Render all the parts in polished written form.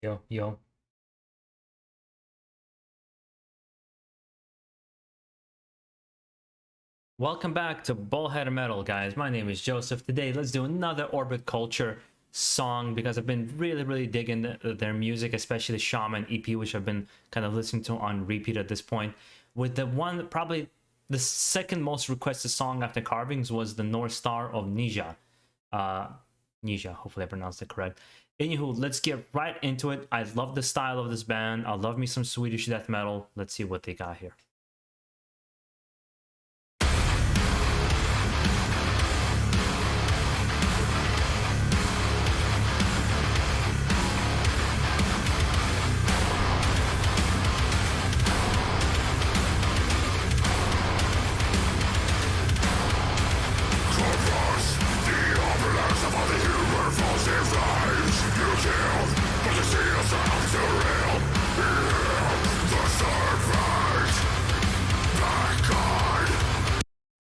Yo, yo. Welcome back to BaldHeaded Metal, guys. My name is Joseph. Today, let's do another Orbit Culture song because I've been really digging their music, especially the Shaman EP, which I've been kind of listening to on repeat at this point. With the one, probably the second most requested song after Carvings was the North Star of Nija. Nija, hopefully I pronounced it correct. Anywho, let's get right into it. I love the style of this band. I love me some Swedish death metal. Let's see what they got here.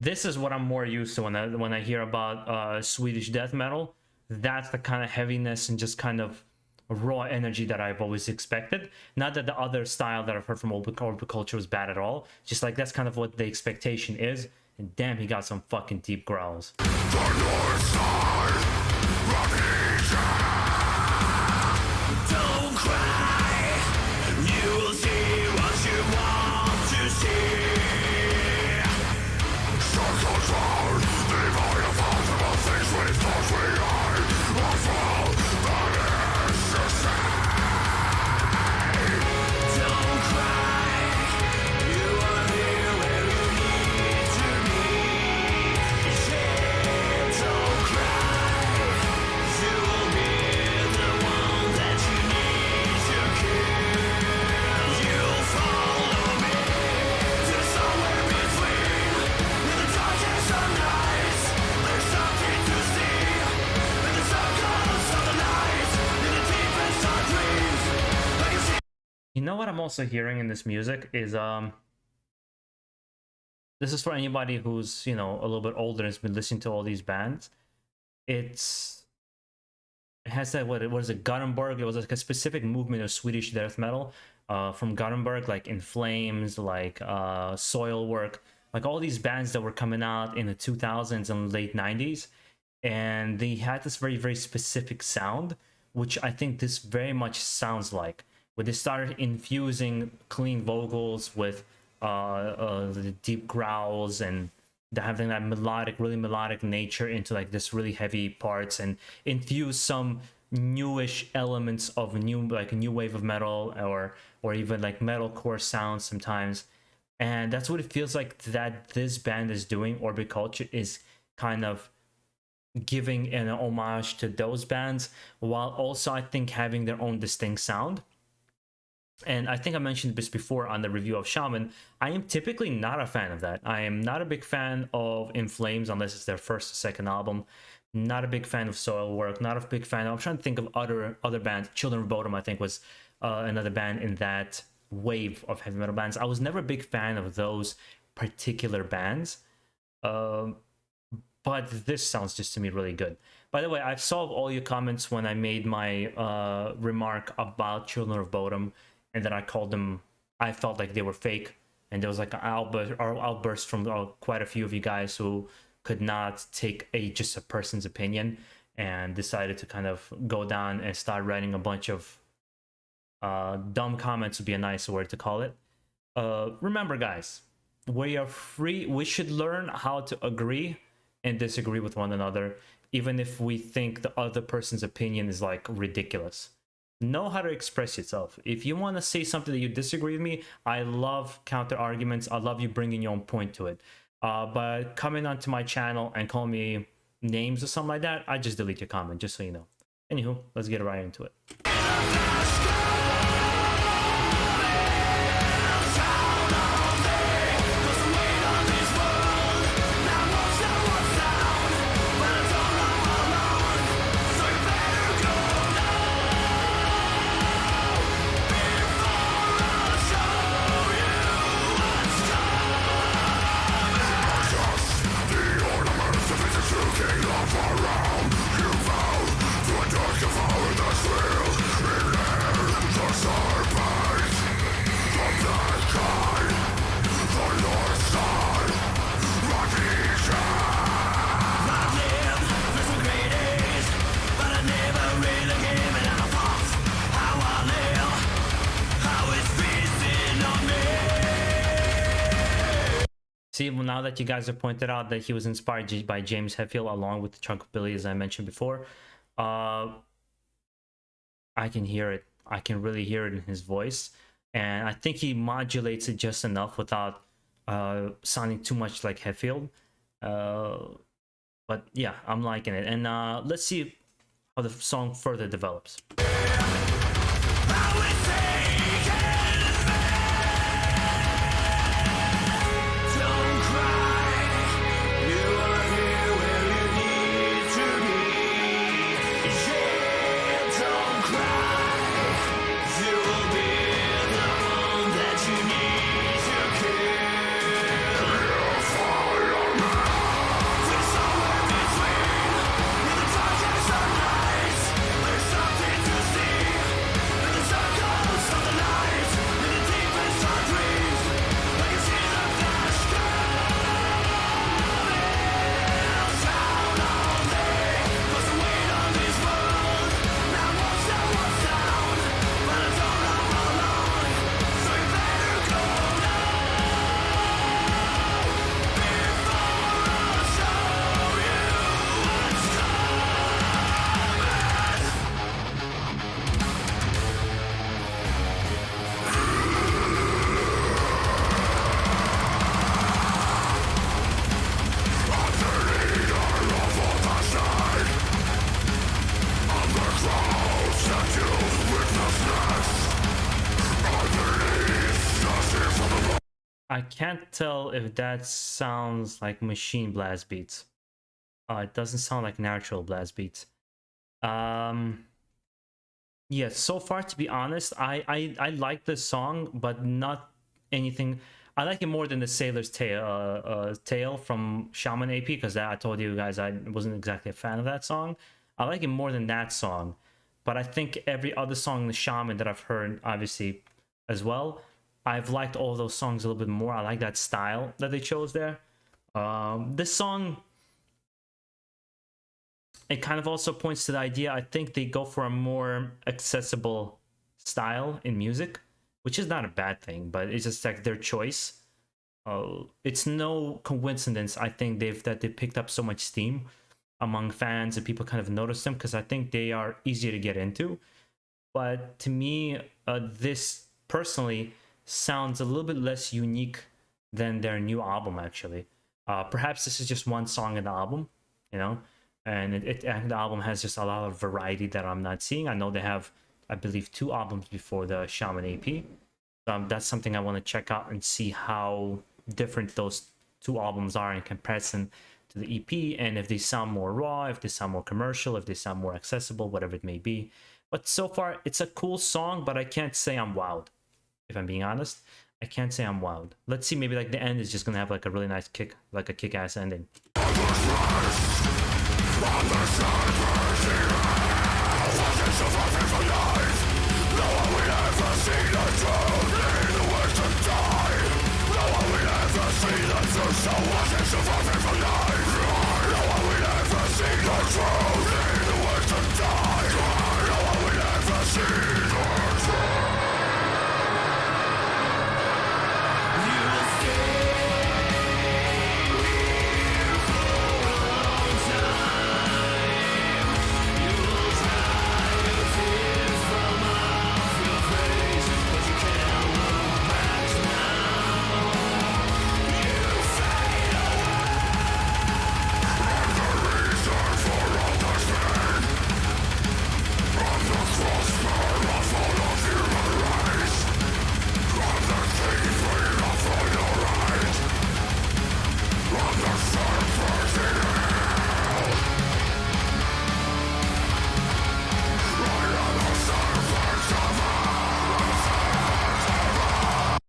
This is what I'm more used to when I hear about Swedish death metal. That's the kind of heaviness and just kind of raw energy that I've always expected. Not that the other style that I've heard from Orbit Culture was bad at all. Just like that's kind of what the expectation is. And damn, he got some fucking deep growls. You know what I'm also hearing in this music is this is for anybody who's, you know, a little bit older and has been listening to all these bands. It has that, what is it, Gothenburg? It was like a specific movement of Swedish death metal from Gothenburg, like In Flames, like Soilwork, like all these bands that were coming out in the 2000s and late 90s, and they had this very specific sound, which I think this very much sounds like. When they started infusing clean vocals with the deep growls and having that really melodic nature into like this really heavy parts, and infuse some newish elements of new wave of metal or even like metalcore sounds sometimes. And that's what it feels like that this band is doing. Orbit Culture is kind of giving an homage to those bands, while also I think having their own distinct sound. And I think I mentioned this before on the review of Shaman. I am typically not a fan of that. I am not a big fan of In Flames unless it's their first or second album. Not a big fan of Soilwork. Not a big fan. I'm trying to think of other bands. Children of Bodom, I think, was another band in that wave of heavy metal bands. I was never a big fan of those particular bands. But this sounds just to me really good. By the way, I've solved all your comments when I made my remark about Children of Bodom, and then I called them, I felt like they were fake. And there was like an outburst from quite a few of you guys who could not take just a person's opinion and decided to kind of go down and start writing a bunch of dumb comments, would be a nice word to call it. Remember, guys, we are free. We should learn how to agree and disagree with one another, even if we think the other person's opinion is like ridiculous. Know how to express yourself. If you want to say something that you disagree with me, I love counter arguments. I love you bringing your own point to it. But coming onto my channel and call me names or something like that, I just delete your comment, just so you know. Anywho, let's get right into it. Around you vow to a dark devour the thrill in See, well, now that you guys have pointed out that he was inspired by James Hetfield along with Chunk Billy, as I mentioned before, I can hear it. I can really hear it in his voice, and I think he modulates it just enough without sounding too much like Hetfield. But yeah, I'm liking it, and let's see how the song further develops. I can't tell if that sounds like machine blast beats. It doesn't sound like natural blast beats. Yeah, so far, to be honest, I like this song, but not anything. I like it more than the Sailor's Tale from Shaman AP, because I told you guys I wasn't exactly a fan of that song. I like it more than that song, but I think every other song in the Shaman that I've heard, obviously, as well, I've liked all those songs a little bit more. I like that style that they chose there. This song, it kind of also points to the idea, I think they go for a more accessible style in music, which is not a bad thing, but it's just like their choice. It's no coincidence, I think, that they picked up so much steam among fans and people kind of notice them, because I think they are easier to get into. But to me, this personally sounds a little bit less unique than their new album, actually. Perhaps this is just one song in the album, you know, and the album has just a lot of variety that I'm not seeing. I know they have, I believe, 2 albums before the Shaman AP. That's something I want to check out and see how different those 2 albums are in comparison to the EP, and if they sound more raw, if they sound more commercial, if they sound more accessible, whatever it may be. But so far, it's a cool song, but I can't say I'm wowed. If I'm being honest, I can't say I'm wowed. Let's see, maybe like the end is just gonna have like a really nice kick, like a kick-ass ending.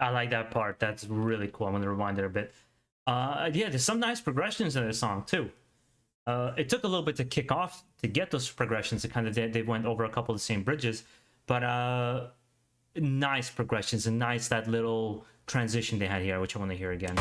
I like that part. That's really cool. I'm gonna rewind it a bit. Yeah, there's some nice progressions in this song too. It took a little bit to kick off to get those progressions. It kind of they went over a couple of the same bridges, but nice progressions and nice that little transition they had here, which I want to hear again.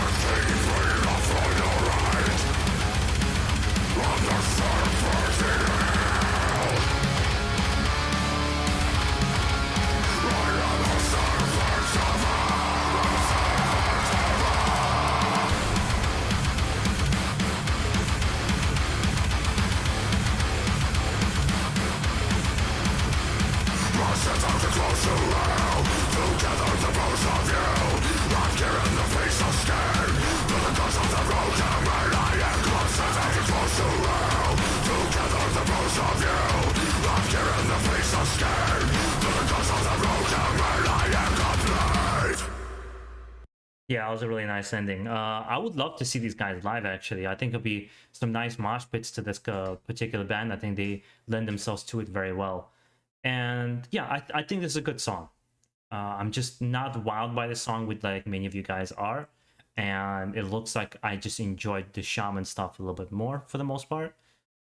Yeah, it was a really nice ending. I would love to see these guys live, actually. I think it'll be some nice mosh pits to this particular band. I think they lend themselves to it very well. And yeah, I think this is a good song. I'm just not wowed by the song with like many of you guys are. And it looks like I just enjoyed the shaman stuff a little bit more for the most part.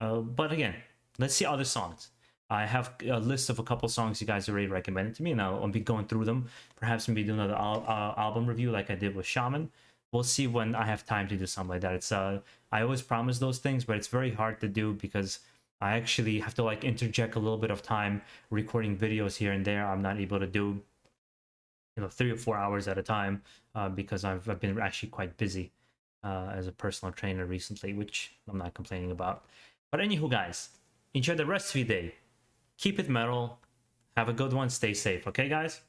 But again, let's see other songs. I have a list of a couple songs you guys already recommended to me, and I'll be going through them. Perhaps maybe do another album review like I did with Shaman. We'll see when I have time to do something like that. It's I always promise those things, but it's very hard to do because I actually have to like interject a little bit of time recording videos here and there. I'm not able to do 3 or 4 hours at a time because I've been actually quite busy as a personal trainer recently, which I'm not complaining about. But anywho, guys, enjoy the rest of your day. Keep it metal. Have a good one. Stay safe. Okay, guys?